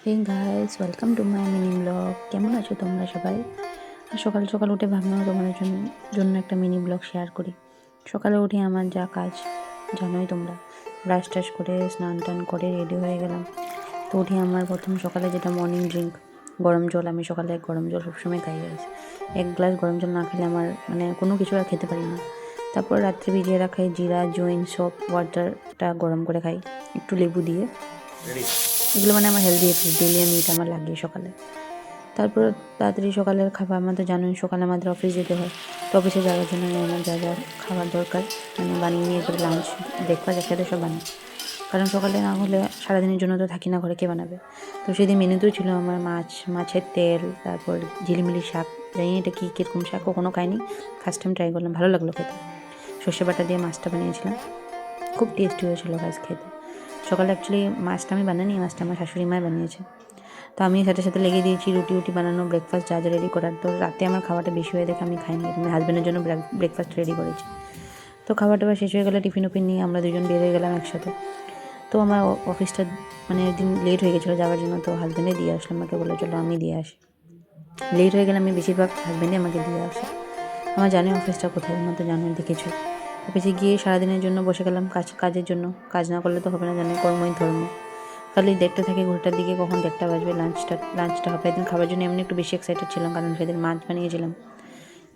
Hey guys, welcome to my mini blog. কেমন আছো তোমরা সবাই? আর সকাল সকাল উঠে ভাবলাম তোমাদের জন্য একটা মিনি ব্লগ শেয়ার করি। সকালে উঠে আমার যা কাজ জানোই তোমরা। ব্রাশ টাশ করে স্নান টান করে রেডি হয়ে গেলাম। তো উঠে আমার প্রথম সকালে যেটা মর্নিং ড্রিঙ্ক, গরম জল। আমি সকালে গরম জল সবসময় খাই গাইস। এক গ্লাস গরম জল না খেলে আমার কোনো কিছু আর খেতে পারি না। তারপর রাত্রে ভিজিয়ে রাখা জিরা জোইন সব ওয়াটারটা গরম করে খাই একটু লেবু দিয়ে। এগুলো আমার হেলদি হ্যাবিট, ডেলি আমি এটা আমার লাগে সকালে। তারপর তাড়াতাড়ি সকালের খাবার আমাদের জানোই, সকালে আমাদের অফিস যেতে হয়। তো অফিসে যাওয়ার জন্য আমি আমার যা যা খাবার দরকার বানিয়ে নিয়ে করে লাঞ্চ ব্রেকফাস্ট একসাথে সব বানাই। কারণ সকালে না হলে সারাদিনের জন্য তো থাকি না ঘরে, কে বানাবে? তো সেদিন মেনুতেও ছিল আমার মাছের তেল, তারপর ঝিলিমিলি শাক। জানি এটা কীরকম শাক, কখনো খাইনি, ফার্স্ট টাইম ট্রাই করলাম, ভালো লাগলো খেতে। সর্ষে বাটা দিয়ে মাছটা বানিয়েছিলাম, খুব টেস্টি হয়েছিল গাছ খেতে। সকালে অ্যাকচুয়ালি মাছটা আমি বানাইনি, মাছটা আমার শাশুড়ি মায় বানিয়েছে। তো আমি সাথে সাথে লেগে দিয়েছি রুটি বানানো, ব্রেকফাস্ট যা যা রেডি করার। তো রাতে আমার খাওয়াটা বেশি হয়ে দেখে আমি খাইনি, আমি হাজব্যান্ডের জন্য ব্রেকফাস্ট রেডি করেছি। তো খাবার টাবার শেষ হয়ে গেলে টিফিন নিয়ে আমরা দুজন বের হয়ে গেলাম একসাথে। তো আমার অফিসটা একদিন লেট হয়ে গেছিলো যাওয়ার জন্য, তো হাজব্যান্ডে দিয়ে আসলাম, আমাকে বলে চলো আমি দিয়ে আসি। লেট হয়ে গেলে আমি বেশিরভাগ হাজব্যান্ডে আমাকে দিয়ে আসে। আমার জানি অফিসটা কোথায়, আমার তো জানোই, দেখেছো। অফিসে গিয়ে সারাদিনের জন্য বসে গেলাম কাজের জন্য। কাজ না করলে তো হবে না, জানি কর্মই ধর্ম। খালি দেখতে থাকি ঘড়িটার দিকে, কখন 1টা বাজবে, লাঞ্চটা হবে। একদিন খাবার জন্য এমনি একটু বেশি এক্সাইটেড ছিলাম, কারণ সেদিন মাছ বানিয়েছিলাম,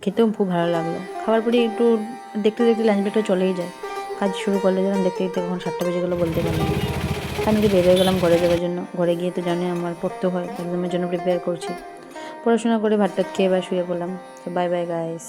খেতেও খুব ভালো লাগলো। খাবার পরে একটু দেখতে দেখতে লাঞ্চ ব্রেকটা চলেই যায়। কাজ শুরু করলে যেন দেখতে দেখতে কখন 7টা বেজে গেলো বলতে পারলাম না। আমি যে বের হয়ে গেলাম ঘরে যাওয়ার জন্য। ঘরে গিয়ে তো জানি আমার পড়তে হয়, এক্সামের জন্য প্রিপেয়ার করছি। পড়াশোনা করে ভাতটা খেয়ে বা শুয়ে পড়লাম। তো বাই বাই গাইস।